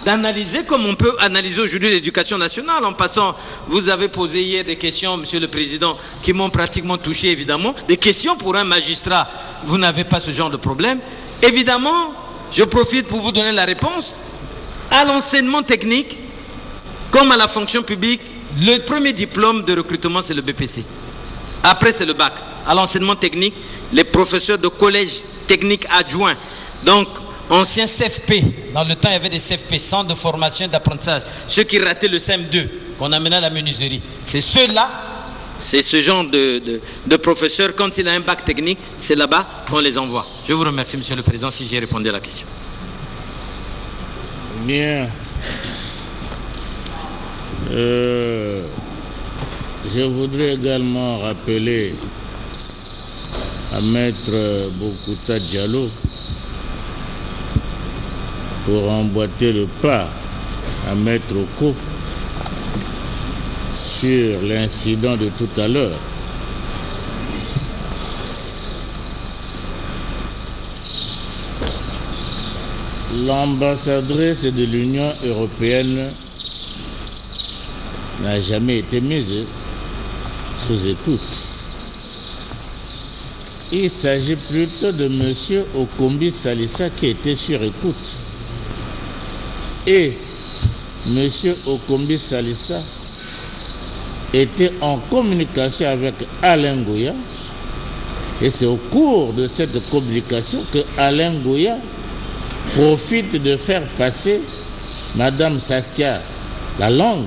d'analyser comme on peut analyser aujourd'hui l'éducation nationale. En passant, vous avez posé hier des questions, Monsieur le Président, qui m'ont pratiquement touché, évidemment. Des questions pour un magistrat, vous n'avez pas ce genre de problème. Évidemment, je profite pour vous donner la réponse. À l'enseignement technique, comme à la fonction publique, le premier diplôme de recrutement, c'est le BPC. Après, c'est le bac. À l'enseignement technique, les professeurs de collège technique adjoints, donc anciens CFP, dans le temps il y avait des CFP, centres de formation et d'apprentissage, ceux qui rataient le CM2, qu'on amenait à la menuiserie. C'est ceux-là, c'est ce genre de professeurs, quand il a un bac technique, c'est là-bas qu'on les envoie. Je vous remercie, Monsieur le Président, si j'ai répondu à la question. Bien. Je voudrais également rappeler à Maître Bokouta Diallo pour emboîter le pas à Maître Oko sur l'incident de tout à l'heure. L'ambassadrice de l'Union européenne n'a jamais été mise sous écoute. Il s'agit plutôt de M. Okombi Salissa qui était sur écoute. Et M. Okombi Salissa était en communication avec Alain Goya. Et c'est au cours de cette communication que Alain Goya profite de faire passer Madame Saskia la langue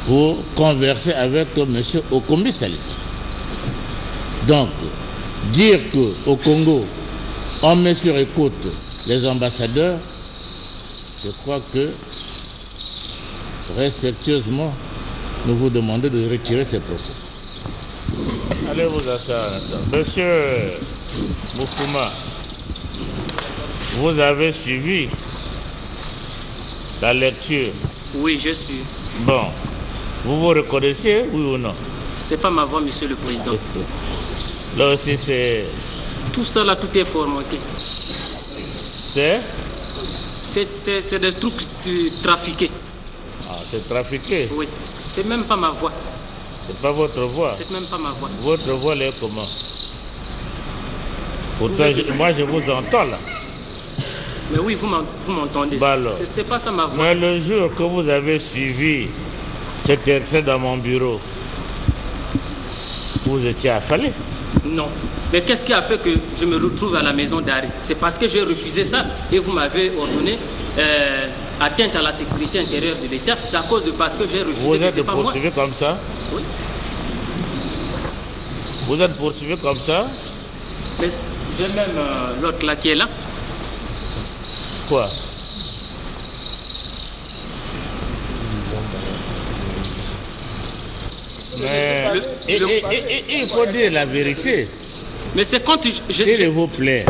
pour converser avec M. Okombi Salissa. Donc, dire qu'au Congo, on met sur écoute les ambassadeurs, je crois que, respectueusement, nous vous demandons de retirer ces propos. Allez vous asseoir un instant. Monsieur Moufouma, vous avez suivi la lecture? Oui, je suis. Bon, vous vous reconnaissez, oui ou non? C'est pas ma voix, Monsieur le Président. Là aussi, c'est... Tout ça, là, tout est formaté. C'est des trucs trafiqués. Ah, c'est trafiqué? Oui. C'est même pas ma voix. C'est pas votre voix? C'est même pas ma voix. Votre voix, elle est comment? Pourtant, moi, je vous entends, là. Mais oui, vous m'entendez. Bah alors. C'est pas ça ma voix. Mais le jour que vous avez suivi cet excès dans mon bureau, vous étiez affalé? Non. Mais qu'est-ce qui a fait que je me retrouve à la maison d'arrêt? C'est parce que j'ai refusé ça et vous m'avez ordonné atteinte à la sécurité intérieure de l'État. C'est à cause de parce que j'ai refusé. Vous êtes poursuivi comme ça? Oui. Vous êtes poursuivi comme ça? Mais j'ai même l'autre là qui est là. Quoi? Mais il faut dire la vérité. Mais c'est quand s'il vous plaît,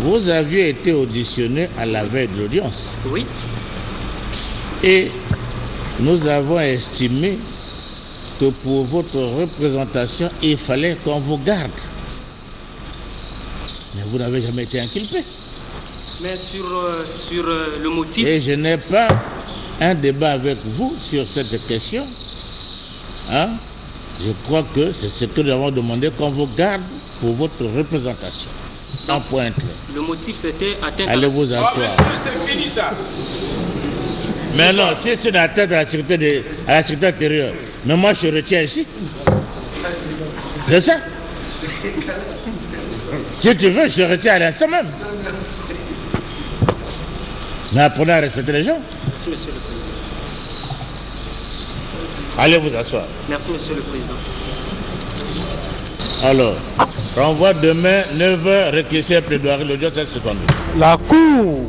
vous aviez été auditionné à la veille de l'audience. Oui. Et nous avons estimé que pour votre représentation, il fallait qu'on vous garde. Mais vous n'avez jamais été inculpé. Mais sur le motif... Et je n'ai pas un débat avec vous sur cette question. Hein? Je crois que c'est ce que nous avons demandé, qu'on vous garde pour votre représentation. En pointe. Le motif, c'était atteinte Allez vous asseoir. Oh, c'est fini ça. Mais non, si c'est une atteinte à la sécurité intérieure, mais moi je retiens ici. C'est ça? Si tu veux, je te retiens à l'instant même. Mais apprenez à respecter les gens. Merci, Monsieur le Président. Allez vous asseoir. Merci, Monsieur le Président. Alors, renvoi demain, 9h, réquisition plaidoirie, l'audience est suspendue. La Cour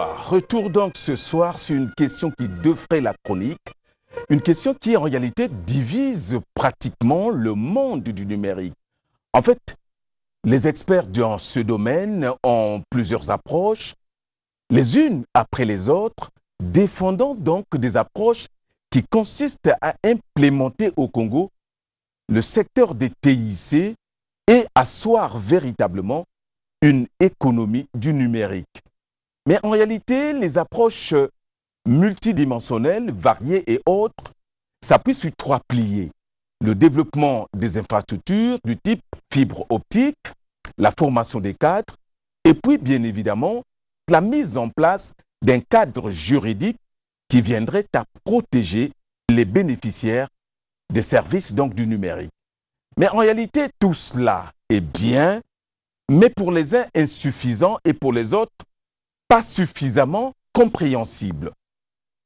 Bonsoir. Retour donc ce soir sur une question qui devrait la chronique. Une question qui en réalité divise pratiquement le monde du numérique. En fait, les experts dans ce domaine ont plusieurs approches, les unes après les autres, défendant donc des approches qui consistent à implémenter au Congo le secteur des TIC et asseoir véritablement une économie du numérique. Mais en réalité, les approches multidimensionnelles, variées et autres, s'appuient sur 3 piliers. Le développement des infrastructures du type fibre optique, la formation des cadres, et puis bien évidemment, la mise en place d'un cadre juridique qui viendrait à protéger les bénéficiaires des services donc du numérique. Mais en réalité, tout cela est bien, mais pour les uns insuffisant et pour les autres, pas suffisamment compréhensible.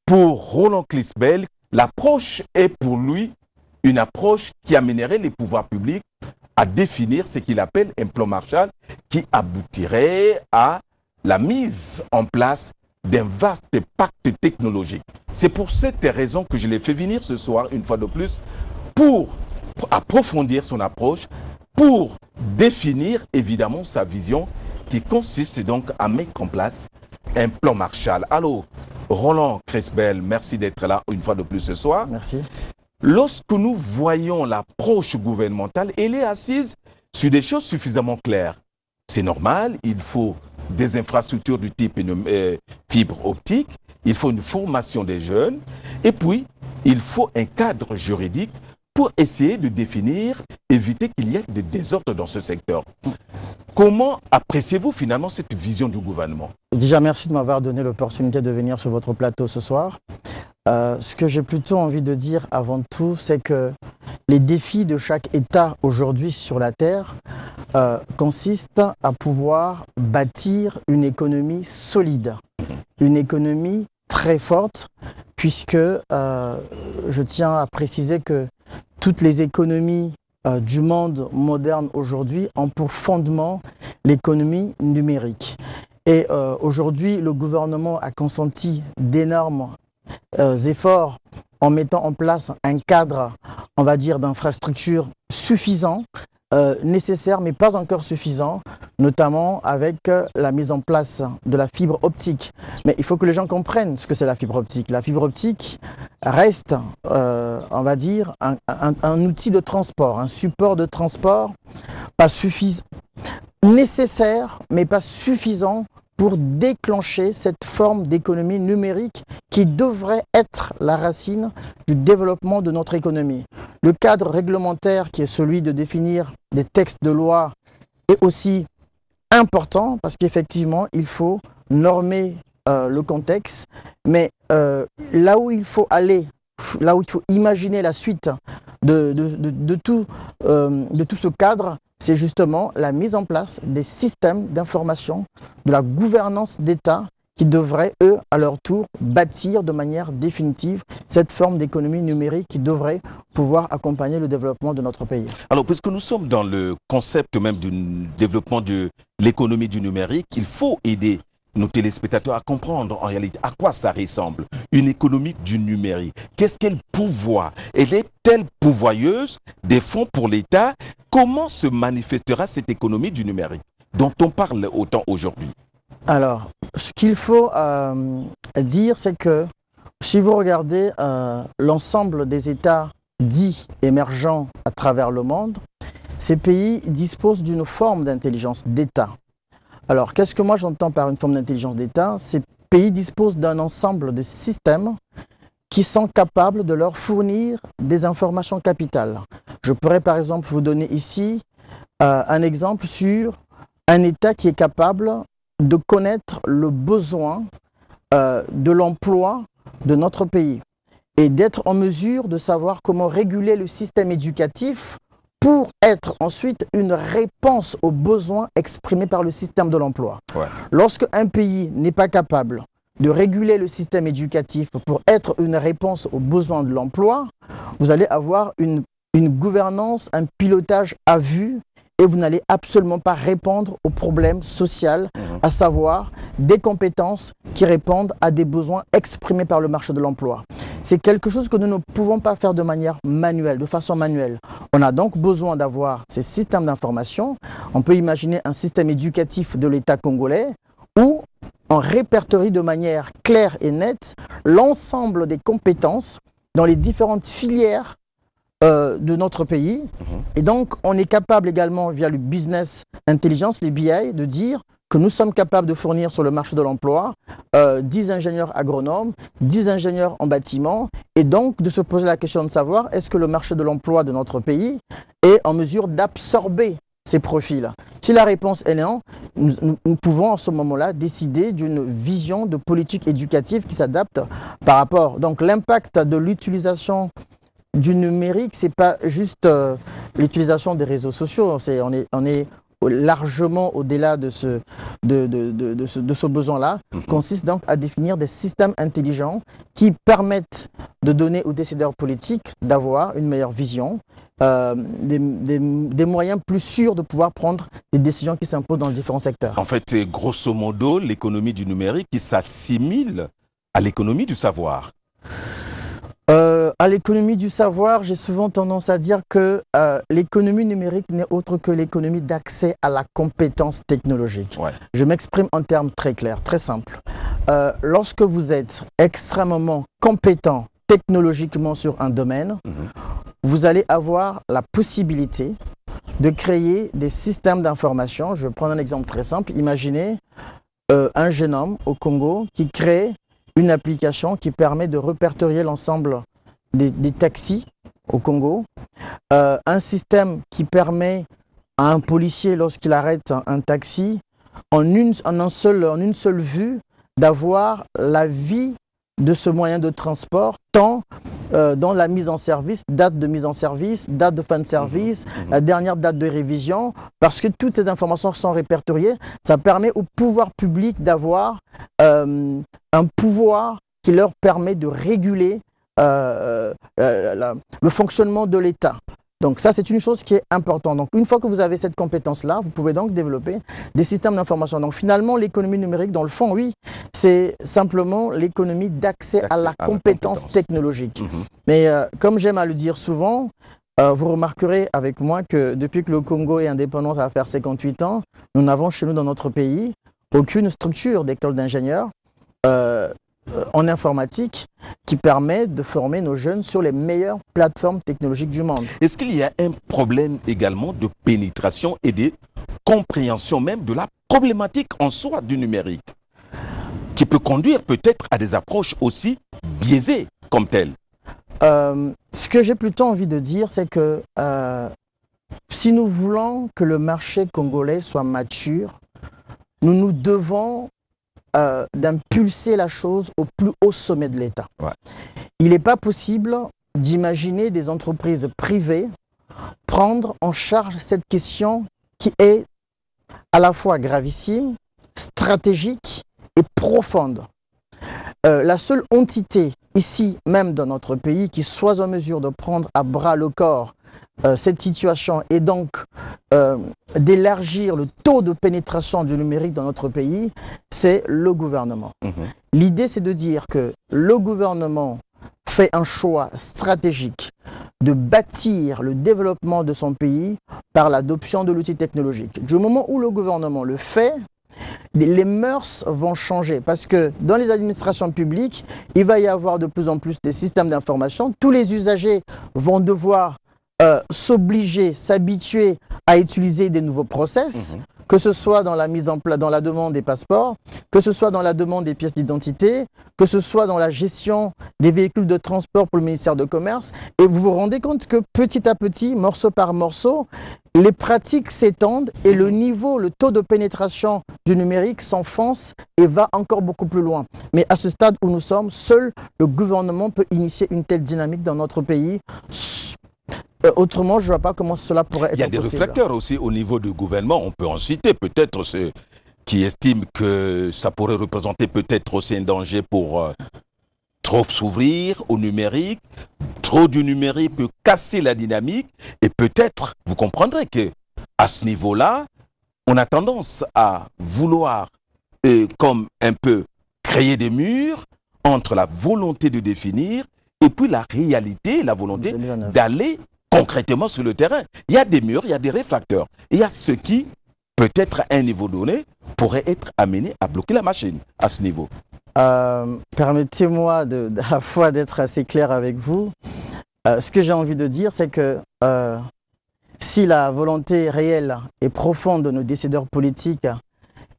Pour Roland Clisbel, l'approche est pour lui une approche qui amènerait les pouvoirs publics à définir ce qu'il appelle un plan Marshall qui aboutirait à la mise en place d'un vaste pacte technologique. C'est pour cette raison que je l'ai fait venir ce soir, une fois de plus, pour approfondir son approche, pour définir évidemment sa vision qui consiste donc à mettre en place un plan Marshall. Alors, Roland Clisbel, merci d'être là une fois de plus ce soir. Merci. Lorsque nous voyons l'approche gouvernementale, elle est assise sur des choses suffisamment claires. C'est normal, il faut des infrastructures du type fibre optique, il faut une formation des jeunes, et puis il faut un cadre juridique pour essayer de définir, éviter qu'il y ait des désordres dans ce secteur. Comment appréciez-vous finalement cette vision du gouvernement? Déjà, merci de m'avoir donné l'opportunité de venir sur votre plateau ce soir. Ce que j'ai plutôt envie de dire avant tout, c'est que les défis de chaque État aujourd'hui sur la Terre consistent à pouvoir bâtir une économie solide, une économie très forte, puisque je tiens à préciser que toutes les économies du monde moderne aujourd'hui ont pour fondement l'économie numérique. Et aujourd'hui, le gouvernement a consenti d'énormes efforts en mettant en place un cadre, on va dire, d'infrastructures suffisant, nécessaire mais pas encore suffisant, notamment avec la mise en place de la fibre optique. Mais il faut que les gens comprennent ce que c'est la fibre optique. La fibre optique reste, on va dire, un outil de transport, un support de transport pas suffisant, nécessaire mais pas suffisant pour déclencher cette forme d'économie numérique qui devrait être la racine du développement de notre économie. Le cadre réglementaire qui est celui de définir des textes de loi est aussi important parce qu'effectivement, il faut normer le contexte, mais là où il faut aller, là où il faut imaginer la suite de tout ce cadre, c'est justement la mise en place des systèmes d'information, de la gouvernance d'État qui devraient, eux, à leur tour, bâtir de manière définitive cette forme d'économie numérique qui devrait pouvoir accompagner le développement de notre pays. Alors, puisque nous sommes dans le concept même du développement de l'économie du numérique, il faut aider nos téléspectateurs à comprendre en réalité à quoi ça ressemble, une économie du numérique. Qu'est-ce qu'elle pourvoit? Elle est-elle pourvoyeuse des fonds pour l'État? Comment se manifestera cette économie du numérique dont on parle autant aujourd'hui? Alors, ce qu'il faut dire, c'est que si vous regardez l'ensemble des États dits émergents à travers le monde, ces pays disposent d'une forme d'intelligence d'État. Alors, qu'est-ce que moi j'entends par une forme d'intelligence d'État? Ces pays disposent d'un ensemble de systèmes qui sont capables de leur fournir des informations capitales. Je pourrais par exemple vous donner ici un exemple sur un État qui est capable de connaître le besoin de l'emploi de notre pays et d'être en mesure de savoir comment réguler le système éducatif pour être ensuite une réponse aux besoins exprimés par le système de l'emploi. Ouais. Lorsque un pays n'est pas capable de réguler le système éducatif pour être une réponse aux besoins de l'emploi, vous allez avoir une gouvernance, un pilotage à vue et vous n'allez absolument pas répondre aux problèmes sociaux, à savoir des compétences qui répondent à des besoins exprimés par le marché de l'emploi. C'est quelque chose que nous ne pouvons pas faire de manière manuelle, de façon manuelle. On a donc besoin d'avoir ces systèmes d'information. On peut imaginer un système éducatif de l'État congolais où on répertorie de manière claire et nette l'ensemble des compétences dans les différentes filières de notre pays. Et donc, on est capable également, via le business intelligence, les BI, de dire que nous sommes capables de fournir sur le marché de l'emploi 10 ingénieurs agronomes, 10 ingénieurs en bâtiment, et donc de se poser la question de savoir est-ce que le marché de l'emploi de notre pays est en mesure d'absorber ces profils. Si la réponse est non, nous pouvons en ce moment-là décider d'une vision de politique éducative qui s'adapte par rapport. Donc l'impact de l'utilisation du numérique, c'est pas juste l'utilisation des réseaux sociaux, on est largement au-delà de ce besoin-là, consiste donc à définir des systèmes intelligents qui permettent de donner aux décideurs politiques d'avoir une meilleure vision, des moyens plus sûrs de pouvoir prendre des décisions qui s'imposent dans les différents secteurs. En fait, c'est grosso modo l'économie du numérique qui s'assimile à l'économie du savoir. À l'économie du savoir, j'ai souvent tendance à dire que l'économie numérique n'est autre que l'économie d'accès à la compétence technologique. Ouais. Je m'exprime en termes très clairs, très simples. Lorsque vous êtes extrêmement compétent technologiquement sur un domaine, vous allez avoir la possibilité de créer des systèmes d'information. Je vais prendre un exemple très simple. Imaginez un jeune homme au Congo qui crée une application qui permet de répertorier l'ensemble des taxis au Congo, un système qui permet à un policier, lorsqu'il arrête un taxi, en une seule vue, d'avoir la vie de ce moyen de transport, tant dans la mise en service, date de mise en service, date de fin de service, la dernière date de révision, parce que toutes ces informations sont répertoriées. Ça permet au pouvoir public d'avoir un pouvoir qui leur permet de réguler le fonctionnement de l'État. Donc ça, c'est une chose qui est importante. Donc une fois que vous avez cette compétence-là, vous pouvez donc développer des systèmes d'information. Donc finalement, l'économie numérique, dans le fond, oui, c'est simplement l'économie d'accès à la compétence technologique. Mais comme j'aime à le dire souvent, vous remarquerez avec moi que depuis que le Congo est indépendant, ça va faire 58 ans, nous n'avons chez nous dans notre pays aucune structure d'école d'ingénieurs en informatique qui permet de former nos jeunes sur les meilleures plateformes technologiques du monde. Est-ce qu'il y a un problème également de pénétration et de compréhension même de la problématique en soi du numérique qui peut conduire peut-être à des approches aussi biaisées comme telles? Ce que j'ai plutôt envie de dire, c'est que si nous voulons que le marché congolais soit mature, nous nous devons d'impulser la chose au plus haut sommet de l'État. Ouais. Il n'est pas possible d'imaginer des entreprises privées prendre en charge cette question qui est à la fois gravissime, stratégique et profonde. La seule entité ici même dans notre pays qui soit en mesure de prendre à bras le corps cette situation et donc d'élargir le taux de pénétration du numérique dans notre pays, c'est le gouvernement. L'idée, c'est de dire que le gouvernement fait un choix stratégique de bâtir le développement de son pays par l'adoption de l'outil technologique. Du moment où le gouvernement le fait, les mœurs vont changer parce que dans les administrations publiques, il va y avoir de plus en plus des systèmes d'information. Tous les usagers vont devoir s'obliger, s'habituer à utiliser des nouveaux process, que ce soit dans la mise en place, dans la demande des passeports, que ce soit dans la demande des pièces d'identité, que ce soit dans la gestion des véhicules de transport pour le ministère de Commerce. Et vous vous rendez compte que petit à petit, morceau par morceau, les pratiques s'étendent et le niveau, le taux de pénétration du numérique s'enfonce et va encore beaucoup plus loin. Mais à ce stade où nous sommes, seul le gouvernement peut initier une telle dynamique dans notre pays. Autrement, je ne vois pas comment cela pourrait être possible. Il y a des réflecteurs aussi au niveau du gouvernement. On peut en citer peut-être ceux qui estiment que ça pourrait représenter peut-être aussi un danger pour trop s'ouvrir au numérique. Trop du numérique peut casser la dynamique. Et peut-être, vous comprendrez que à ce niveau-là, on a tendance à vouloir, comme un peu, créer des murs entre la volonté de définir et puis la réalité, la volonté d'aller concrètement sur le terrain. Il y a des murs, il y a des réfracteurs. Il y a ce qui, peut-être à un niveau donné, pourrait être amené à bloquer la machine à ce niveau. Permettez-moi à la fois d'être assez clair avec vous. Ce que j'ai envie de dire, c'est que si la volonté réelle et profonde de nos décideurs politiques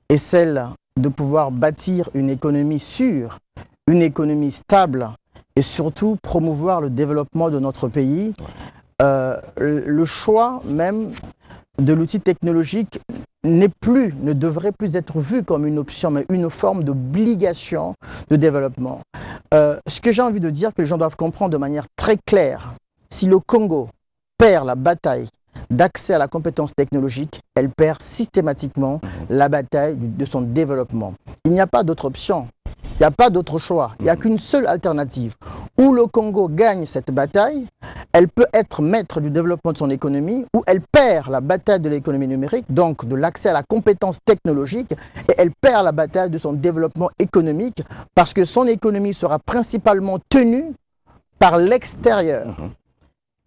est celle de pouvoir bâtir une économie sûre, une économie stable et surtout promouvoir le développement de notre pays, le choix même de l'outil technologique ne devrait plus être vu comme une option, mais une forme d'obligation de développement. Ce que j'ai envie de dire, que les gens doivent comprendre de manière très claire, si le Congo perd la bataille d'accès à la compétence technologique, elle perd systématiquement la bataille de son développement. Il n'y a pas d'autre option, il n'y a pas d'autre choix, il n'y a qu'une seule alternative. Où le Congo gagne cette bataille, elle peut être maître du développement de son économie, ou elle perd la bataille de l'économie numérique, donc de l'accès à la compétence technologique, et elle perd la bataille de son développement économique, parce que son économie sera principalement tenue par l'extérieur.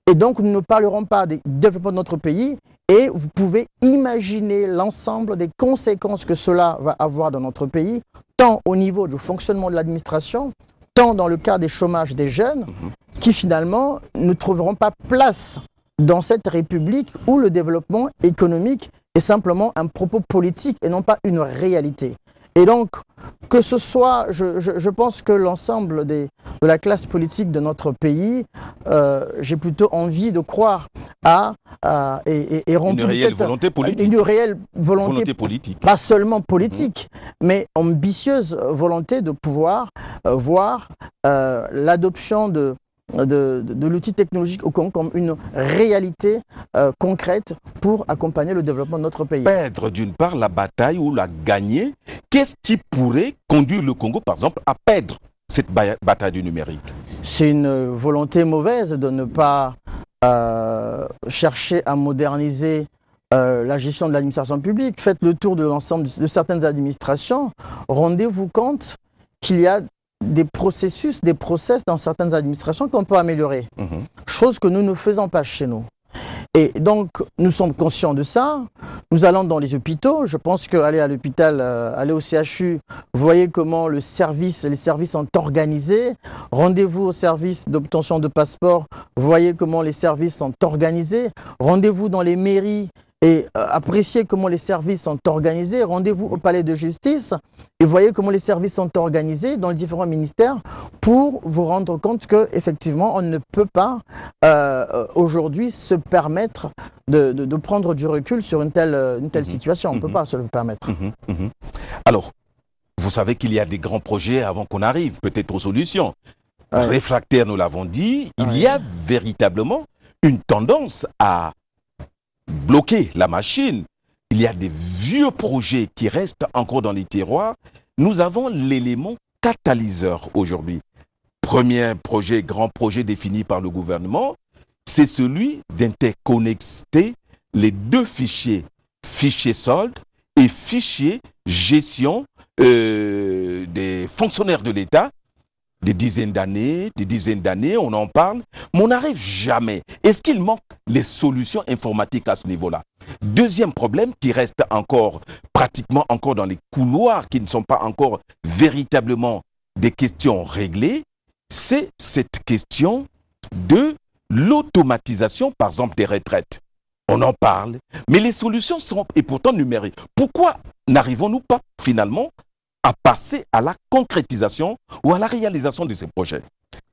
Et donc, nous ne parlerons pas du développement de notre pays, et vous pouvez imaginer l'ensemble des conséquences que cela va avoir dans notre pays, tant au niveau du fonctionnement de l'administration, tant dans le cas des chômages des jeunes, qui finalement ne trouveront pas place dans cette république où le développement économique est simplement un propos politique et non pas une réalité. Et donc, que ce soit, je pense que l'ensemble de la classe politique de notre pays, j'ai plutôt envie de croire à une réelle volonté politique. Une réelle volonté politique. Pas seulement politique, mais ambitieuse volonté de pouvoir voir l'adoption de l'outil technologique au Congo comme une réalité concrète pour accompagner le développement de notre pays. Perdre d'une part la bataille ou la gagner, qu'est-ce qui pourrait conduire le Congo, par exemple, à perdre cette bataille du numérique? C'est une volonté mauvaise de ne pas chercher à moderniser la gestion de l'administration publique. Faites le tour de l'ensemble de certaines administrations, rendez-vous compte qu'il y a des processus, des process dans certaines administrations qu'on peut améliorer. Chose que nous ne faisons pas chez nous. Et donc, nous sommes conscients de ça. Nous allons dans les hôpitaux. Je pense qu'aller à l'hôpital, aller au CHU, voyez comment les services sont organisés. Rendez-vous au service d'obtention de passeport, voyez comment les services sont organisés. Rendez-vous dans les mairies et appréciez comment les services sont organisés. Rendez-vous au palais de justice et voyez comment les services sont organisés dans les différents ministères pour vous rendre compte qu'effectivement, on ne peut pas aujourd'hui se permettre de prendre du recul sur une telle situation. On ne peut pas se le permettre. Alors, vous savez qu'il y a des grands projets avant qu'on arrive peut-être aux solutions. Réfractaires, nous l'avons dit, il y a véritablement une tendance à bloquer la machine. Il y a des vieux projets qui restent encore dans les tiroirs. Nous avons l'élément catalyseur aujourd'hui. Premier projet, grand projet défini par le gouvernement, c'est celui d'interconnecter les deux fichiers, fichier solde et fichier gestion des fonctionnaires de l'État. Des dizaines d'années, on en parle, mais on n'arrive jamais. Est-ce qu'il manque les solutions informatiques à ce niveau-là? Deuxième problème qui reste encore, pratiquement encore dans les couloirs, qui ne sont pas encore véritablement des questions réglées, c'est cette question de l'automatisation, par exemple, des retraites. On en parle, mais les solutions sont et pourtant numériques. Pourquoi n'arrivons-nous pas finalement à passer à la concrétisation ou à la réalisation de ces projets?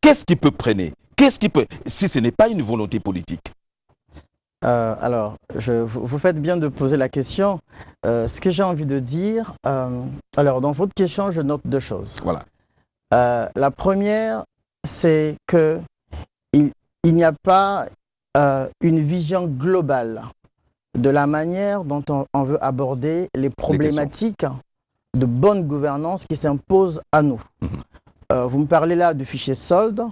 Qu'est-ce qui peut freiner? Qu'est-ce qui peut, si ce n'est pas une volonté politique? Alors, vous faites bien de poser la question. Ce que j'ai envie de dire, alors dans votre question, je note deux choses. Voilà. La première, c'est qu'il n'y a pas une vision globale de la manière dont on veut aborder les problématiques de bonne gouvernance qui s'imposent à nous. Vous me parlez là du fichier solde,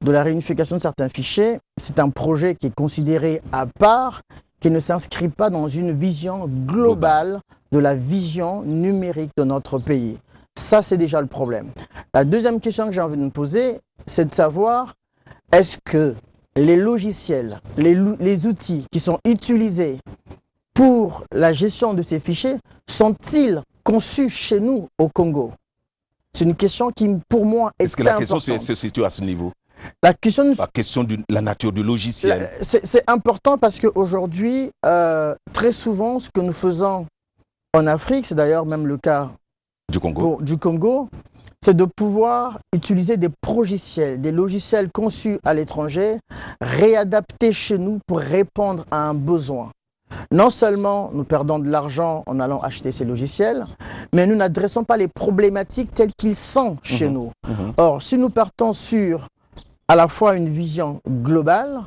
de la réunification de certains fichiers. C'est un projet qui est considéré à part, qui ne s'inscrit pas dans une vision globale de la vision numérique de notre pays. Ça, c'est déjà le problème. La deuxième question que j'ai envie de me poser, c'est de savoir, est-ce que les logiciels, les outils qui sont utilisés pour la gestion de ces fichiers sont-ils conçus chez nous au Congo? C'est une question qui, pour moi, est importante. Est-ce que la question se situe à ce niveau? La question de la nature du logiciel. C'est important parce qu'aujourd'hui, très souvent, ce que nous faisons en Afrique, c'est d'ailleurs même le cas du Congo, c'est de pouvoir utiliser des progiciels, des logiciels conçus à l'étranger, réadaptés chez nous pour répondre à un besoin. Non seulement nous perdons de l'argent en allant acheter ces logiciels, mais nous n'adressons pas les problématiques telles qu'ils sont chez nous. Or, si nous partons sur à la fois une vision globale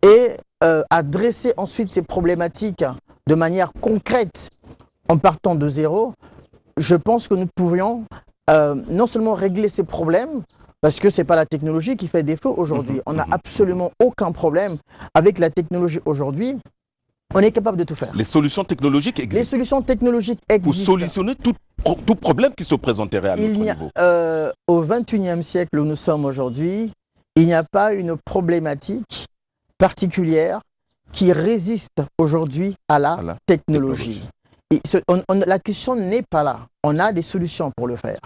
et adresser ensuite ces problématiques de manière concrète en partant de zéro, je pense que nous pourrions non seulement régler ces problèmes, parce que ce n'est pas la technologie qui fait défaut aujourd'hui. On n'a absolument aucun problème avec la technologie aujourd'hui. On est capable de tout faire. Les solutions technologiques existent. Les solutions technologiques existent. Pour solutionner tout problème qui se présenterait à notre niveau. Au XXIe siècle où nous sommes aujourd'hui, il n'y a pas une problématique particulière qui résiste aujourd'hui à la technologie. La question n'est pas là. On a des solutions pour le faire.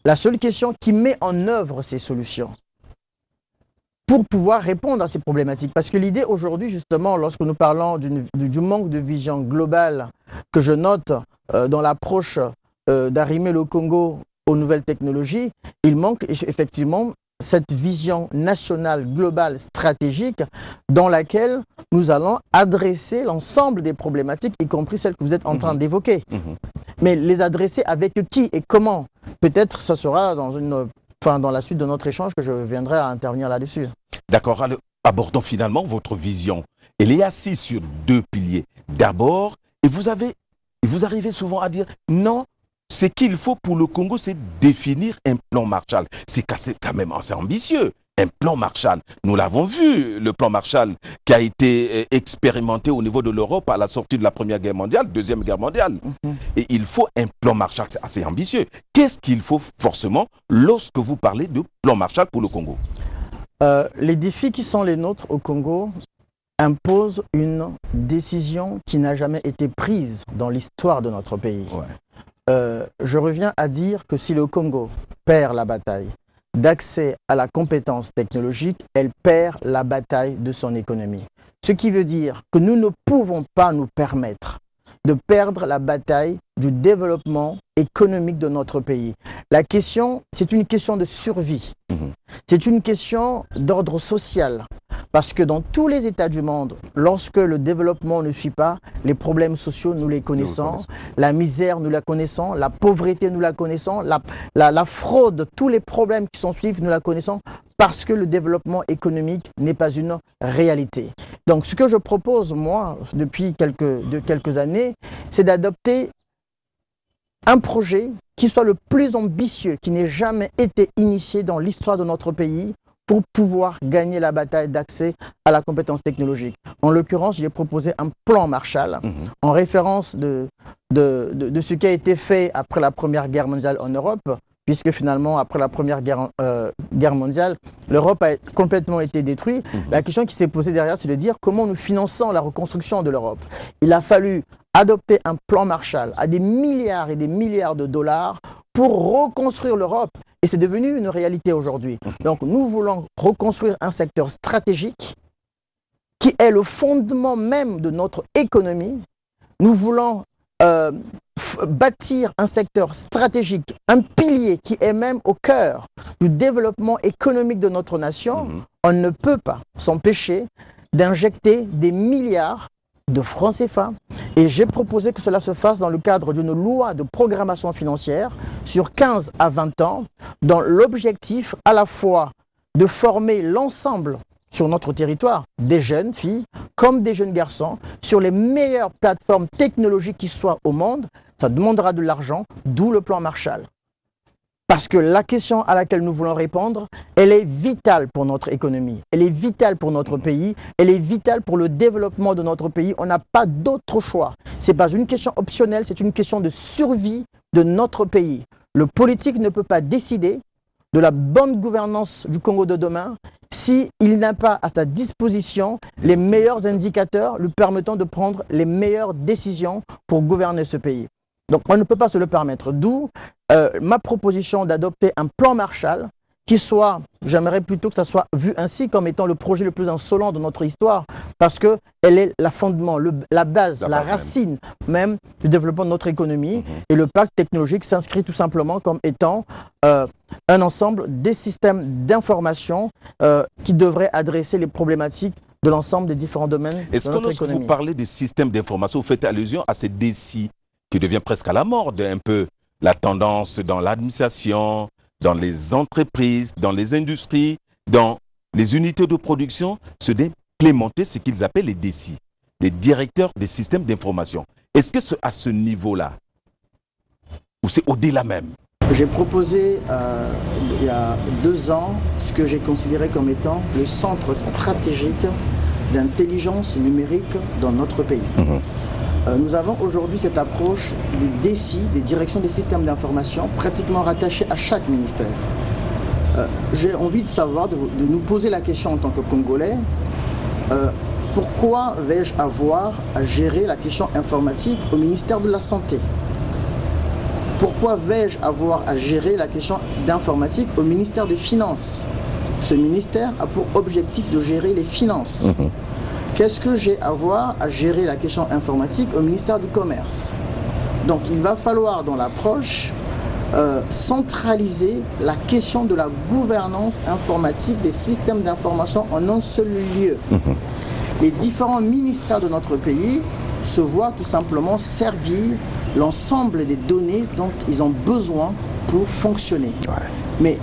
La seule question qui met en œuvre ces solutions pour pouvoir répondre à ces problématiques. Parce que l'idée aujourd'hui, justement, lorsque nous parlons du manque de vision globale que je note dans l'approche d'arrimer le Congo aux nouvelles technologies, il manque effectivement cette vision nationale, globale, stratégique dans laquelle nous allons adresser l'ensemble des problématiques, y compris celles que vous êtes en train d'évoquer. Mais les adresser avec qui et comment? Peut-être ce sera dans la suite de notre échange que je viendrai à intervenir là-dessus. D'accord, alors abordons finalement votre vision. Elle est assise sur deux piliers. D'abord, et vous arrivez souvent à dire non, ce qu'il faut pour le Congo, c'est définir un plan Marshall. C'est quand même assez ambitieux. Un plan Marshall. Nous l'avons vu, le plan Marshall qui a été expérimenté au niveau de l'Europe à la sortie de la Première Guerre mondiale, Deuxième Guerre mondiale. Et il faut un plan Marshall, c'est assez ambitieux. Qu'est-ce qu'il faut forcément lorsque vous parlez de plan Marshall pour le Congo? Les défis qui sont les nôtres au Congo imposent une décision qui n'a jamais été prise dans l'histoire de notre pays. Je reviens à dire que si le Congo perd la bataille d'accès à la compétence technologique, elle perd la bataille de son économie. Ce qui veut dire que nous ne pouvons pas nous permettre de perdre la bataille du développement économique de notre pays. La question, c'est une question de survie. C'est une question d'ordre social. Parce que dans tous les États du monde, lorsque le développement ne suit pas, les problèmes sociaux, nous les connaissons, la misère, nous la connaissons, la pauvreté, nous la connaissons, la fraude, tous les problèmes qui s'en suivent, nous la connaissons, parce que le développement économique n'est pas une réalité. Donc ce que je propose, moi, depuis quelques années, c'est d'adopter un projet qui soit le plus ambitieux, qui n'ait jamais été initié dans l'histoire de notre pays, pour pouvoir gagner la bataille d'accès à la compétence technologique. En l'occurrence, j'ai proposé un plan Marshall en référence de ce qui a été fait après la Première Guerre mondiale en Europe, puisque finalement, après la Première Guerre mondiale, l'Europe a complètement été détruite. La question qui s'est posée derrière, c'est de dire comment nous finançons la reconstruction de l'Europe. Il a fallu adopter un plan Marshall à des milliards et des milliards de dollars pour reconstruire l'Europe. Et c'est devenu une réalité aujourd'hui. Donc nous voulons reconstruire un secteur stratégique qui est le fondement même de notre économie. Nous voulons bâtir un secteur stratégique, un pilier qui est même au cœur du développement économique de notre nation. On ne peut pas s'empêcher d'injecter des milliards de francs CFA. Et j'ai proposé que cela se fasse dans le cadre d'une loi de programmation financière sur 15 à 20 ans, dans l'objectif à la fois de former l'ensemble sur notre territoire, des jeunes filles comme des jeunes garçons, sur les meilleures plateformes technologiques qui soient au monde. Ça demandera de l'argent, d'où le plan Marshall. Parce que la question à laquelle nous voulons répondre, elle est vitale pour notre économie, elle est vitale pour notre pays, elle est vitale pour le développement de notre pays. On n'a pas d'autre choix. Ce n'est pas une question optionnelle, c'est une question de survie de notre pays. Le politique ne peut pas décider de la bonne gouvernance du Congo de demain s'il n'a pas à sa disposition les meilleurs indicateurs lui permettant de prendre les meilleures décisions pour gouverner ce pays. Donc on ne peut pas se le permettre. D'où ma proposition d'adopter un plan Marshall qui soit, j'aimerais plutôt que ça soit vu ainsi comme étant le projet le plus insolent de notre histoire, parce qu'elle est le fondement, la base, la racine même du développement de notre économie. Et le pacte technologique s'inscrit tout simplement comme étant un ensemble des systèmes d'information qui devraient adresser les problématiques de l'ensemble des différents domaines de notre économie. Est-ce que lorsque vous parlez de système d'information, vous faites allusion à ces défis qui devient presque à la mode, un peu la tendance dans l'administration, dans les entreprises, dans les industries, dans les unités de production, c'est d'implémenter ce qu'ils appellent les DSI, les directeurs des systèmes d'information. Est-ce que c'est à ce niveau-là ou c'est au-delà même? J'ai proposé il y a 2 ans ce que j'ai considéré comme étant le centre stratégique d'intelligence numérique dans notre pays. Nous avons aujourd'hui cette approche des DSI, des directions des systèmes d'information, pratiquement rattachées à chaque ministère. J'ai envie de savoir, de nous poser la question en tant que Congolais, pourquoi vais-je avoir à gérer la question informatique au ministère de la Santé? Pourquoi vais-je avoir à gérer la question d'informatique au ministère des Finances? Ce ministère a pour objectif de gérer les finances. Qu'est-ce que j'ai à voir à gérer la question informatique au ministère du Commerce? Donc il va falloir dans l'approche centraliser la question de la gouvernance informatique des systèmes d'information en un seul lieu. Les différents ministères de notre pays se voient tout simplement servir l'ensemble des données dont ils ont besoin pour fonctionner. Mais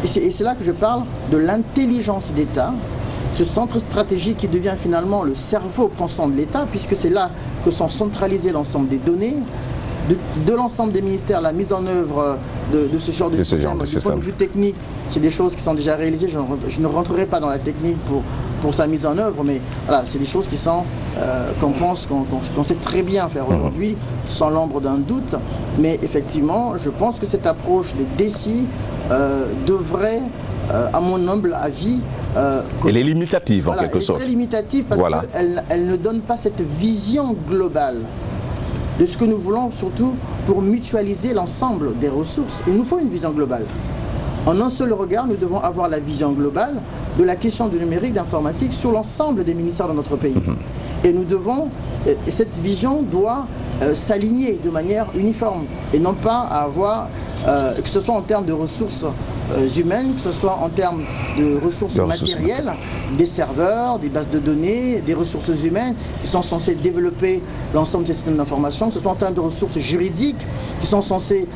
c'est là que je parle de l'intelligence d'État, ce centre stratégique qui devient finalement le cerveau pensant de l'État, puisque c'est là que sont centralisées l'ensemble des données, de l'ensemble des ministères, la mise en œuvre de ce genre de système. Du point de vue technique, c'est des choses qui sont déjà réalisées. Je ne rentrerai pas dans la technique pour sa mise en œuvre, mais voilà, c'est des choses qui sont qu'on sait très bien faire aujourd'hui, sans l'ombre d'un doute. Mais effectivement, je pense que cette approche des DSI devrait, à mon humble avis, elle est limitative en quelque sorte. Elle est très limitative parce qu'elle ne donne pas cette vision globale de ce que nous voulons, surtout pour mutualiser l'ensemble des ressources. Il nous faut une vision globale. En un seul regard, nous devons avoir la vision globale de la question du numérique, d'informatique sur l'ensemble des ministères de notre pays. Et nous devons, cette vision doit s'aligner de manière uniforme et non pas avoir, que ce soit en termes de ressources humaines, que ce soit en termes de ressources matérielles, des serveurs, des bases de données, des ressources humaines qui sont censées développer l'ensemble des systèmes d'information, que ce soit en termes de ressources juridiques qui sont censées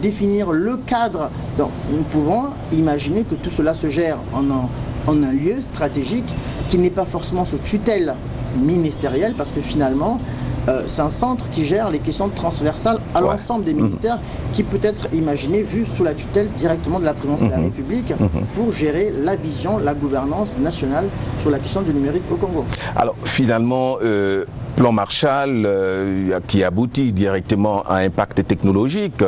définir le cadre. Donc nous pouvons imaginer que tout cela se gère en un lieu stratégique qui n'est pas forcément sous tutelle ministérielle, parce que finalement c'est un centre qui gère les questions transversales à l'ensemble des ministères, qui peut être imaginé, vu sous la tutelle directement de la présidence de la République, pour gérer la vision, la gouvernance nationale sur la question du numérique au Congo. Alors finalement, plan Marshall qui aboutit directement à un pacte technologique,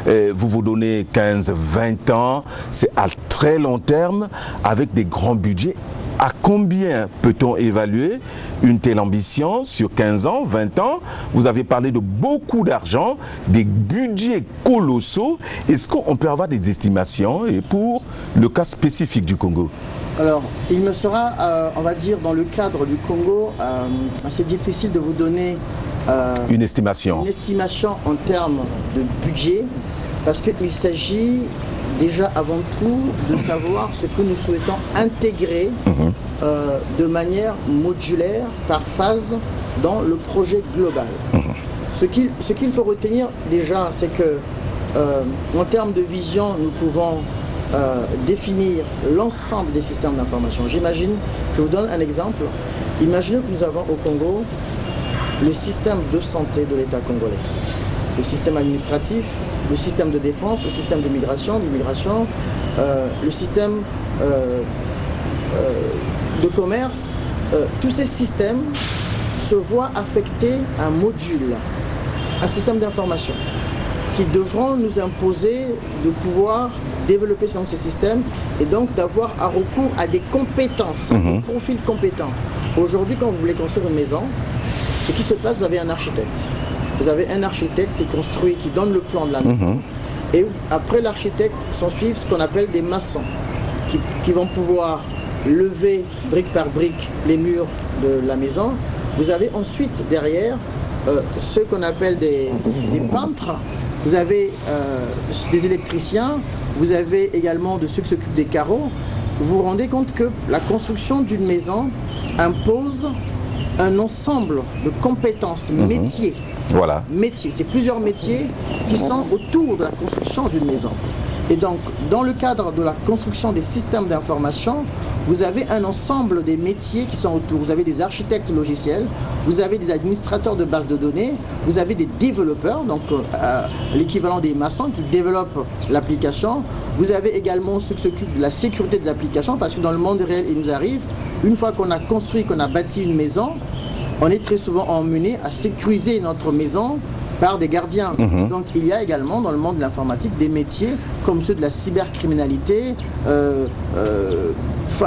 vous vous donnez 15-20 ans, c'est à très long terme, avec des grands budgets. À combien peut-on évaluer une telle ambition sur 15 ans, 20 ans? Vous avez parlé de beaucoup d'argent, des budgets colossaux. Est-ce qu'on peut avoir des estimations pour le cas spécifique du Congo? Alors, il me sera, on va dire, dans le cadre du Congo, assez difficile de vous donner une estimation en termes de budget, parce qu'il s'agit déjà avant tout de savoir ce que nous souhaitons intégrer de manière modulaire, par phase, dans le projet global. Ce qu'il faut retenir déjà, c'est que en termes de vision, nous pouvons définir l'ensemble des systèmes d'information. J'imagine, je vous donne un exemple, imaginez que nous avons au Congo le système de santé de l'État congolais, le système administratif le système de défense, le système de migration, d'immigration, le système de commerce. Tous ces systèmes se voient affecter un module, un système d'information qui devront nous imposer de pouvoir développer ces systèmes et donc d'avoir un recours à des compétences, des profils compétents. Aujourd'hui, quand vous voulez construire une maison, ce qui se passe, vous avez un architecte. Vous avez un architecte qui construit, qui donne le plan de la maison. Et après l'architecte, s'ensuivent ce qu'on appelle des maçons qui vont pouvoir lever brique par brique les murs de la maison. Vous avez ensuite derrière ceux qu'on appelle des peintres. Vous avez des électriciens, vous avez également de ceux qui s'occupent des carreaux. Vous vous rendez compte que la construction d'une maison impose un ensemble de compétences, métiers. Voilà. Métiers, c'est plusieurs métiers qui sont autour de la construction d'une maison. Et donc, dans le cadre de la construction des systèmes d'information, vous avez un ensemble des métiers qui sont autour. Vous avez des architectes logiciels, vous avez des administrateurs de bases de données, vous avez des développeurs, donc l'équivalent des maçons qui développent l'application. Vous avez également ceux qui s'occupent de la sécurité des applications, parce que dans le monde réel, il nous arrive, une fois qu'on a construit, qu'on a bâti une maison, on est très souvent emmené à sécuriser notre maison par des gardiens. Donc il y a également dans le monde de l'informatique des métiers comme ceux de la cybercriminalité,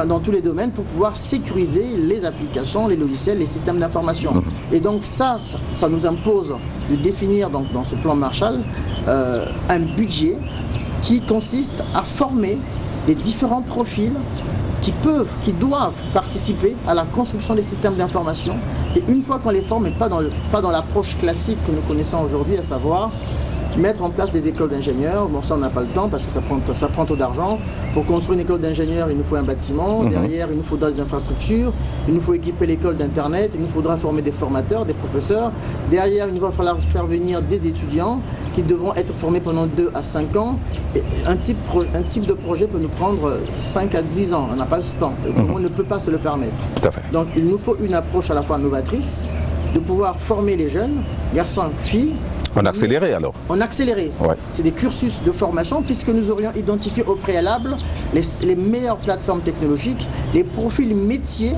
dans tous les domaines pour pouvoir sécuriser les applications, les logiciels, les systèmes d'information. Et donc ça nous impose de définir donc, dans ce plan Marshall un budget qui consiste à former les différents profils qui doivent participer à la construction des systèmes d'information. Et une fois qu'on les forme, et pas dans l'approche classique que nous connaissons aujourd'hui, à savoir mettre en place des écoles d'ingénieurs. Bon, ça on n'a pas le temps parce que ça prend trop d'argent. Pour construire une école d'ingénieurs, il nous faut un bâtiment. Derrière, il nous faudra des infrastructures. Il nous faut équiper l'école d'Internet. Il nous faudra former des formateurs, des professeurs. Derrière, il va falloir faire venir des étudiants qui devront être formés pendant 2 à 5 ans. Et un type de projet peut nous prendre 5 à 10 ans. On n'a pas le temps. On ne peut pas se le permettre. Tout à fait. Donc, il nous faut une approche à la fois novatrice, de pouvoir former les jeunes, garçons, filles. En accéléré alors? En accéléré. Ouais. C'est des cursus de formation puisque nous aurions identifié au préalable les meilleures plateformes technologiques, les profils métiers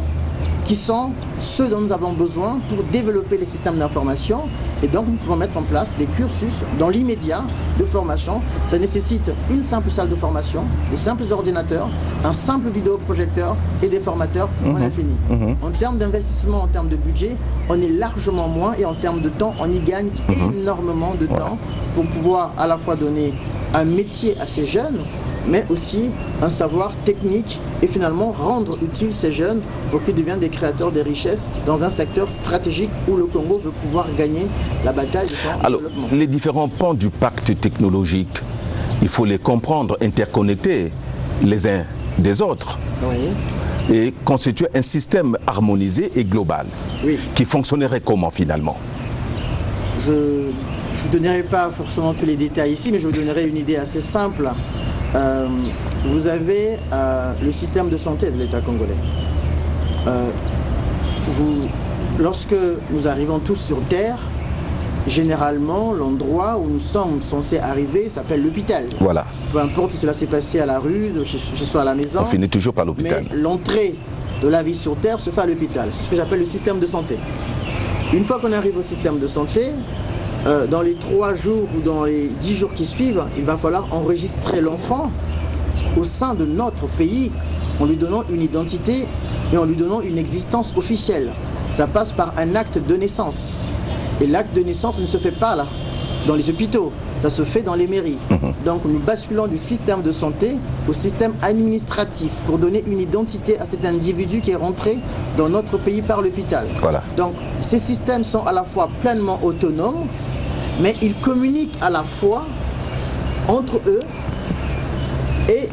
qui sont ceux dont nous avons besoin pour développer les systèmes d'information. Et donc nous pouvons mettre en place des cursus dans l'immédiat de formation. Ça nécessite une simple salle de formation, des simples ordinateurs, un simple vidéoprojecteur et des formateurs. On a fini. En termes d'investissement, en termes de budget, on est largement moins et en termes de temps, on y gagne énormément de temps pour pouvoir à la fois donner un métier à ces jeunes, mais aussi un savoir technique et finalement rendre utile ces jeunes pour qu'ils deviennent des créateurs de richesses dans un secteur stratégique où le Congo veut pouvoir gagner la bataille de son développement. Les différents pans du pacte technologique, il faut les comprendre, interconnectés les uns des autres. Et constituer un système harmonisé et global qui fonctionnerait comment finalement? Je ne vous donnerai pas forcément tous les détails ici, mais je vous donnerai une idée assez simple. Vous avez le système de santé de l'État congolais. Lorsque nous arrivons tous sur Terre, généralement, l'endroit où nous sommes censés arriver s'appelle l'hôpital. Voilà. Peu importe si cela s'est passé à la rue, chez soi à la maison. On finit toujours par l'hôpital. Mais l'entrée de la vie sur Terre se fait à l'hôpital. C'est ce que j'appelle le système de santé. Une fois qu'on arrive au système de santé, dans les 3 jours ou dans les 10 jours qui suivent, il va falloir enregistrer l'enfant au sein de notre pays en lui donnant une identité et en lui donnant une existence officielle. Ça passe par un acte de naissance. Et l'acte de naissance ne se fait pas là, dans les hôpitaux, ça se fait dans les mairies. Donc nous basculons du système de santé au système administratif pour donner une identité à cet individu qui est rentré dans notre pays par l'hôpital. Voilà. Donc ces systèmes sont à la fois pleinement autonomes, mais ils communiquent à la fois entre eux et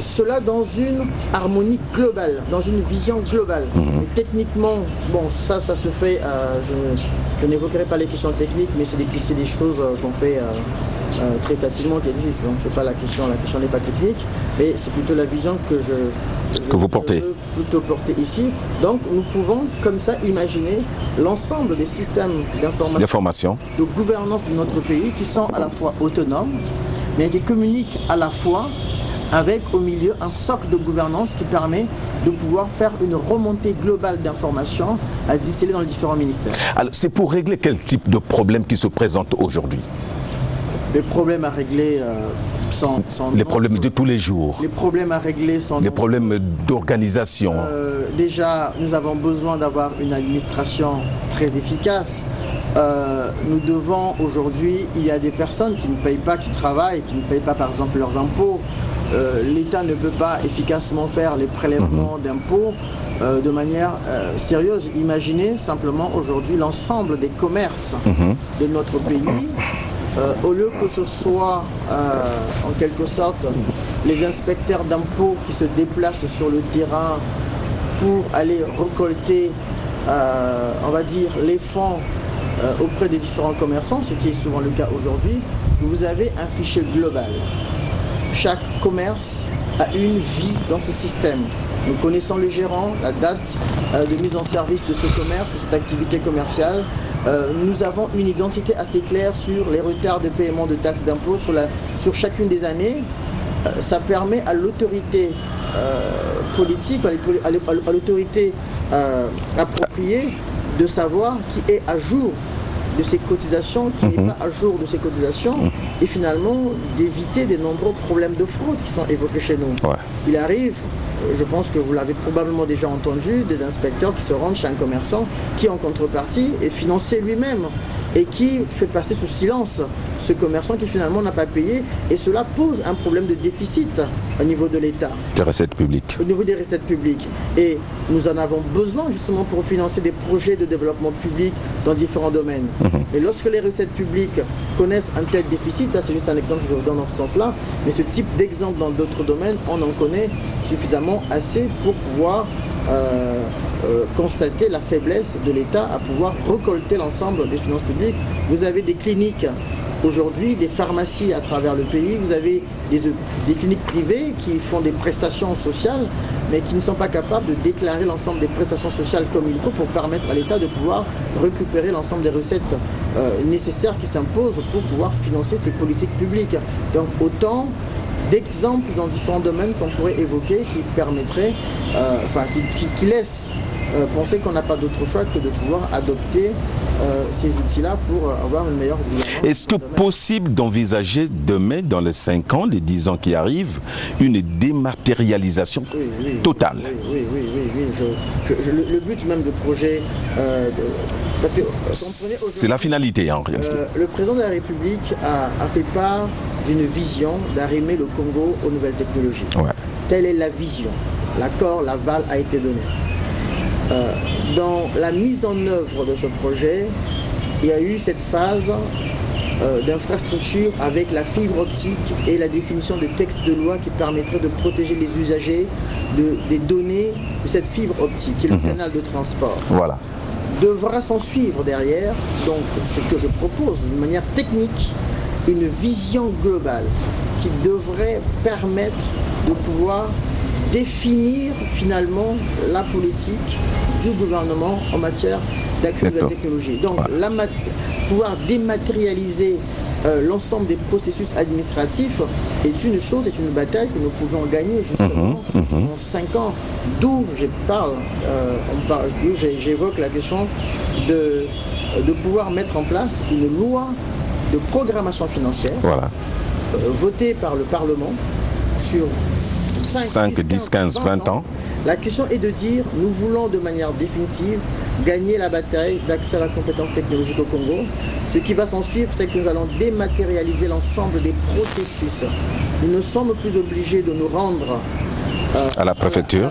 cela dans une harmonie globale, dans une vision globale. Et techniquement, bon, ça se fait, je n'évoquerai pas les questions techniques, mais c'est des choses qu'on fait très facilement qui existe. Donc c'est pas la question n'est pas technique, mais c'est plutôt la vision que vous portez. veux plutôt porter ici. Donc nous pouvons comme ça imaginer l'ensemble des systèmes d'information, de gouvernance de notre pays qui sont à la fois autonomes, mais qui communiquent à la fois avec au milieu un socle de gouvernance qui permet de pouvoir faire une remontée globale d'informations à distiller dans les différents ministères. Alors c'est pour régler quel type de problème qui se présente aujourd'hui? Les problèmes à régler sont les problèmes de tous les jours. Les problèmes à régler sont les problèmes d'organisation. Déjà, nous avons besoin d'avoir une administration très efficace. Nous devons aujourd'hui, il y a des personnes qui ne payent pas, qui travaillent, qui ne payent pas par exemple leurs impôts. L'État ne peut pas efficacement faire les prélèvements d'impôts de manière sérieuse. Imaginez simplement aujourd'hui l'ensemble des commerces de notre pays. Au lieu que ce soit en quelque sorte les inspecteurs d'impôts qui se déplacent sur le terrain pour aller récolter, on va dire, les fonds auprès des différents commerçants, ce qui est souvent le cas aujourd'hui, vous avez un fichier global. Chaque commerce a une vie dans ce système. Nous connaissons le gérant, la date de mise en service de ce commerce, de cette activité commerciale. Nous avons une identité assez claire sur les retards de paiement de taxes d'impôts sur chacune des années. Ça permet à l'autorité politique, à l'autorité appropriée de savoir qui est à jour de ces cotisations, qui n'est pas à jour de ces cotisations, et finalement d'éviter des nombreux problèmes de fraude qui sont évoqués chez nous. Ouais. Il arrive, je pense que vous l'avez probablement déjà entendu, des inspecteurs qui se rendent chez un commerçant qui en contrepartie est financé lui-même et qui fait passer sous silence ce commerçant qui finalement n'a pas payé, et cela pose un problème de déficit au niveau de l'État. Des recettes publiques. Au niveau des recettes publiques. Et nous en avons besoin justement pour financer des projets de développement public dans différents domaines. Mais lorsque les recettes publiques connaissent un tel déficit, là c'est juste un exemple que je vous donne dans ce sens-là, mais ce type d'exemple dans d'autres domaines, on en connaît suffisamment assez pour pouvoir constater la faiblesse de l'État à pouvoir récolter l'ensemble des finances publiques. Vous avez des cliniques aujourd'hui, des pharmacies à travers le pays, vous avez des cliniques privées qui font des prestations sociales, mais qui ne sont pas capables de déclarer l'ensemble des prestations sociales comme il faut pour permettre à l'État de pouvoir récupérer l'ensemble des recettes nécessaires qui s'imposent pour pouvoir financer ces politiques publiques. Donc autant d'exemples dans différents domaines qu'on pourrait évoquer qui permettraient, qui laissent penser qu'on n'a pas d'autre choix que de pouvoir adopter ces outils-là pour avoir une meilleure gouvernance. Est-ce que possible d'envisager demain, dans les 5 ans, les 10 ans qui arrivent, une dématérialisation totale? Oui. Le but même du projet, parce que c'est la finalité en réalité. Le président de la République a fait part d'une vision d'arrimer le Congo aux nouvelles technologies. Ouais. Telle est la vision. L'accord, l'aval a été donné. Dans la mise en œuvre de ce projet, il y a eu cette phase d'infrastructure avec la fibre optique et la définition de textes de loi qui permettraient de protéger les usagers des données de cette fibre optique, qui est le canal de transport. Voilà. Devra s'en suivre derrière, donc ce que je propose d'une manière technique, une vision globale qui devrait permettre de pouvoir définir finalement la politique du gouvernement en matière d'accès à la technologie. Donc pouvoir dématérialiser l'ensemble des processus administratifs est une chose, est une bataille que nous pouvons gagner justement en 5 ans. D'où j'évoque la question de pouvoir mettre en place une loi de programmation financière votée par le Parlement sur 5, 10, 15, 20 ans. La question est de dire, nous voulons de manière définitive gagner la bataille d'accès à la compétence technologique au Congo. Ce qui va s'en suivre, c'est que nous allons dématérialiser l'ensemble des processus. Nous ne sommes plus obligés de nous rendre à la préfecture.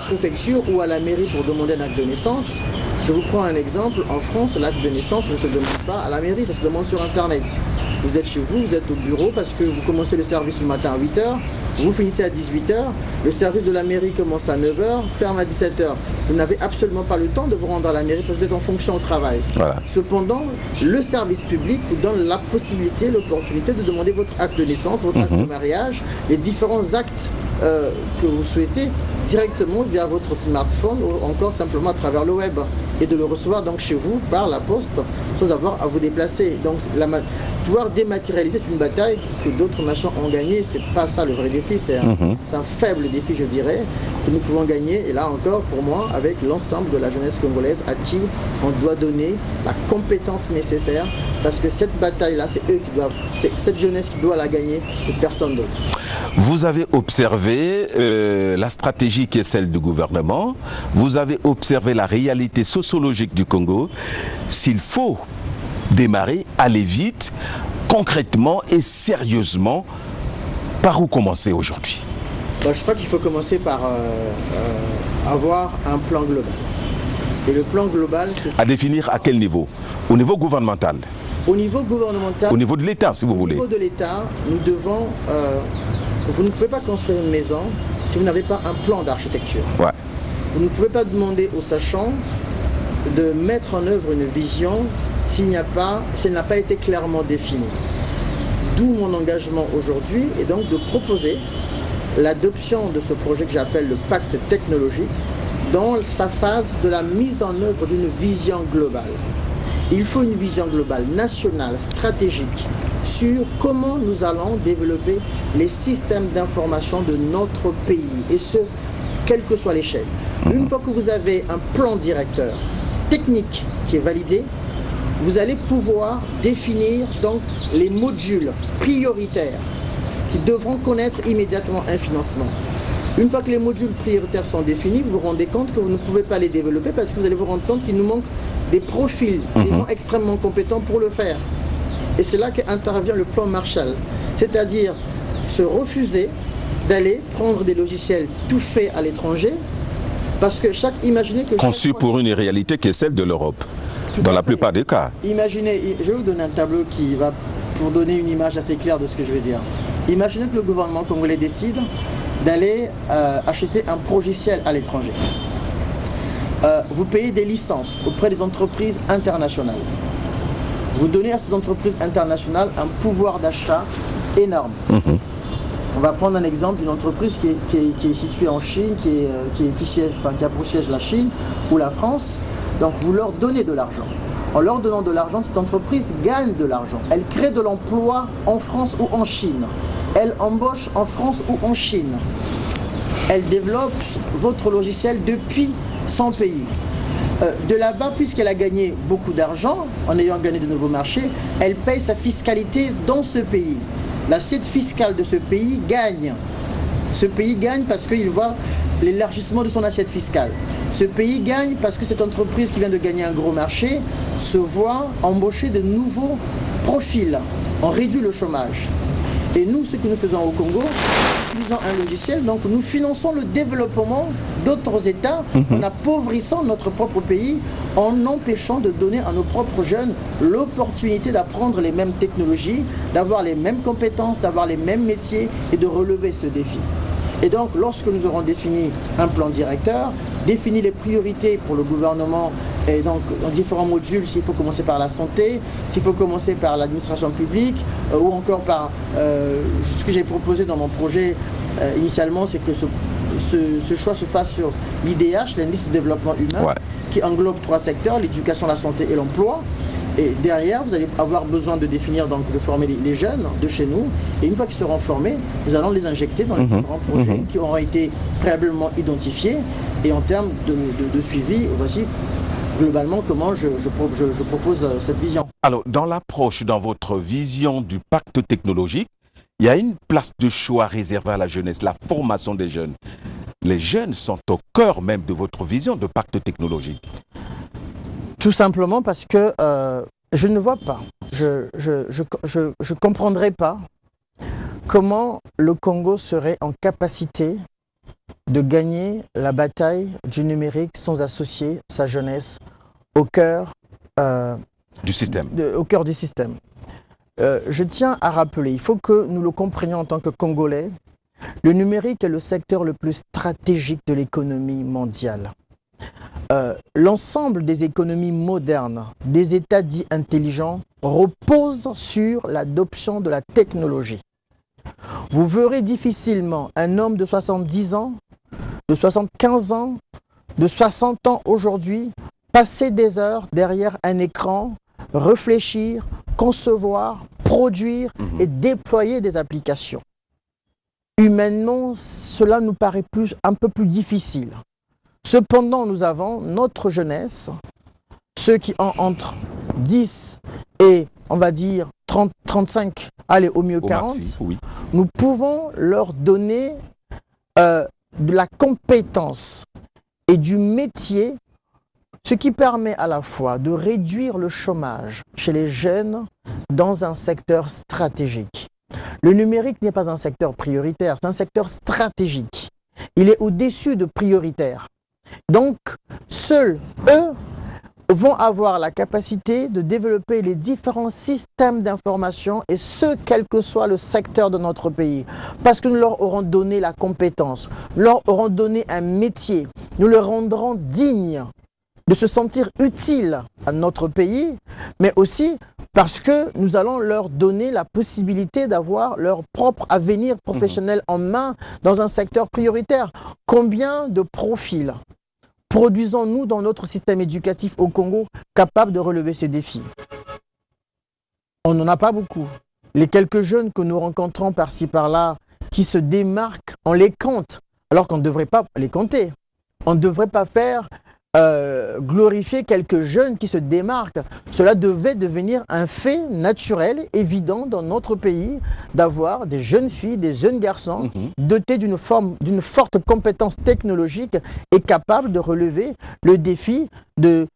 Ou à la mairie pour demander un acte de naissance. Je vous prends un exemple. En France, l'acte de naissance ne se demande pas à la mairie, ça se demande sur Internet. Vous êtes chez vous, vous êtes au bureau parce que vous commencez le service le matin à 8 h, vous finissez à 18 h, le service de la mairie commence à 9 h, ferme à 17 h. Vous n'avez absolument pas le temps de vous rendre à la mairie parce que vous êtes en fonction au travail. Voilà. Cependant, le service public vous donne la possibilité, l'opportunité de demander votre acte de naissance, votre acte de mariage, les différents actes que vous souhaitez directement via votre smartphone ou encore simplement à travers le web et de le recevoir donc chez vous par la poste sans avoir à vous déplacer. Donc pouvoir dématérialiser est une bataille que d'autres nations ont gagnée. C'est pas ça le vrai défi, c'est un faible défi je dirais que nous pouvons gagner, et là encore pour moi avec l'ensemble de la jeunesse congolaise à qui on doit donner la compétence nécessaire, parce que cette bataille là c'est eux qui doivent, c'est cette jeunesse qui doit la gagner et personne d'autre. Vous avez observé la stratégie qui est celle du gouvernement, vous avez observé la réalité sociologique du Congo. S'il faut démarrer, aller vite, concrètement et sérieusement, par où commencer aujourd'hui? Je crois qu'il faut commencer par avoir un plan global. Et le plan global... À définir à quel niveau? Au niveau gouvernemental? Au niveau gouvernemental... Au niveau de l'État, si vous voulez. Au niveau de l'État, nous devons... vous ne pouvez pas construire une maison si vous n'avez pas un plan d'architecture. Ouais. Vous ne pouvez pas demander aux sachants de mettre en œuvre une vision si elle n'a pas été clairement définie. D'où mon engagement aujourd'hui est donc de proposer l'adoption de ce projet que j'appelle le pacte technologique dans sa phase de la mise en œuvre d'une vision globale. Il faut une vision globale, nationale, stratégique, sur comment nous allons développer les systèmes d'information de notre pays, et ce, quelle que soit l'échelle. Une fois que vous avez un plan directeur technique qui est validé, vous allez pouvoir définir donc les modules prioritaires qui devront connaître immédiatement un financement. Une fois que les modules prioritaires sont définis, vous vous rendez compte que vous ne pouvez pas les développer parce que vous allez vous rendre compte qu'il nous manque des profils, des gens extrêmement compétents pour le faire. Et c'est là qu'intervient le plan Marshall, c'est-à-dire se refuser d'aller prendre des logiciels tout faits à l'étranger, parce que imaginez que... Conçu pour une réalité qui est celle de l'Europe, dans la plupart des cas. Imaginez, je vais vous donner un tableau qui va pour donner une image assez claire de ce que je veux dire. Imaginez que le gouvernement congolais décide d'aller acheter un logiciel à l'étranger. Vous payez des licences auprès des entreprises internationales. Vous donnez à ces entreprises internationales un pouvoir d'achat énorme. On va prendre un exemple d'une entreprise qui est située en Chine, qui a pour siège la Chine ou la France. Donc vous leur donnez de l'argent. En leur donnant de l'argent, cette entreprise gagne de l'argent. Elle crée de l'emploi en France ou en Chine. Elle embauche en France ou en Chine. Elle développe votre logiciel depuis son pays. De là-bas, puisqu'elle a gagné beaucoup d'argent, en ayant gagné de nouveaux marchés, elle paye sa fiscalité dans ce pays. L'assiette fiscale de ce pays gagne. Ce pays gagne parce qu'il voit l'élargissement de son assiette fiscale. Ce pays gagne parce que cette entreprise qui vient de gagner un gros marché se voit embaucher de nouveaux profils. On réduit le chômage. Et nous, ce que nous faisons au Congo, nous utilisons un logiciel, donc nous finançons le développement d'autres États en appauvrissant notre propre pays, en empêchant de donner à nos propres jeunes l'opportunité d'apprendre les mêmes technologies, d'avoir les mêmes compétences, d'avoir les mêmes métiers et de relever ce défi. Et donc, lorsque nous aurons défini un plan directeur, défini les priorités pour le gouvernement, et donc dans différents modules, s'il faut commencer par la santé, s'il faut commencer par l'administration publique, ou encore par ce que j'ai proposé dans mon projet initialement, c'est que ce choix se fasse sur l'IDH, l'indice de développement humain, qui englobe 3 secteurs, l'éducation, la santé et l'emploi. Et derrière, vous allez avoir besoin de définir, donc de former les jeunes de chez nous. Et une fois qu'ils seront formés, nous allons les injecter dans les différents projets qui auront été préalablement identifiés. Et en termes de suivi, voici globalement comment je propose cette vision. Alors, dans l'approche, dans votre vision du pacte technologique, il y a une place de choix réservée à la jeunesse, la formation des jeunes. Les jeunes sont au cœur même de votre vision de pacte technologique. Tout simplement parce que je ne vois pas, je comprendrai pas comment le Congo serait en capacité de gagner la bataille du numérique sans associer sa jeunesse au cœur du système. Je tiens à rappeler, il faut que nous le comprenions en tant que Congolais, le numérique est le secteur le plus stratégique de l'économie mondiale. L'ensemble des économies modernes, des États dits intelligents, reposent sur l'adoption de la technologie. Vous verrez difficilement un homme de 70 ans, de 75 ans, de 60 ans aujourd'hui, passer des heures derrière un écran, réfléchir, concevoir, produire et déployer des applications. Humainement, cela nous paraît un peu plus difficile. Cependant, nous avons notre jeunesse, ceux qui ont entre 10 et, on va dire, 30, 35, allez, au mieux 40, maxi, oui. Nous pouvons leur donner de la compétence et du métier, ce qui permet à la fois de réduire le chômage chez les jeunes dans un secteur stratégique. Le numérique n'est pas un secteur prioritaire, c'est un secteur stratégique. Il est au-dessus de prioritaire. Donc, seuls eux vont avoir la capacité de développer les différents systèmes d'information et ce, quel que soit le secteur de notre pays. Parce que nous leur aurons donné la compétence, nous leur aurons donné un métier, nous les rendrons dignes de se sentir utiles à notre pays, mais aussi parce que nous allons leur donner la possibilité d'avoir leur propre avenir professionnel en main dans un secteur prioritaire. Combien de profils produisons-nous dans notre système éducatif au Congo capables de relever ce défi? On n'en a pas beaucoup. Les quelques jeunes que nous rencontrons par-ci par-là qui se démarquent, on les compte, alors qu'on ne devrait pas les compter. On ne devrait pas faire glorifier quelques jeunes qui se démarquent. Cela devait devenir un fait naturel, évident dans notre pays, d'avoir des jeunes filles, des jeunes garçons dotés d'une forte compétence technologique et capables de relever le défi de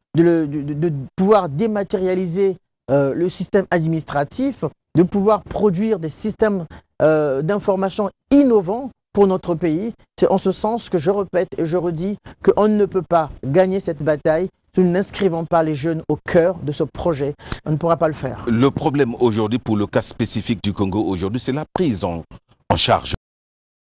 pouvoir dématérialiser le système administratif, de pouvoir produire des systèmes d'information innovants pour notre pays. C'est en ce sens que je répète et je redis qu'on ne peut pas gagner cette bataille si nous n'inscrivons pas les jeunes au cœur de ce projet. On ne pourra pas le faire. Le problème aujourd'hui pour le cas spécifique du Congo aujourd'hui, c'est la prise en charge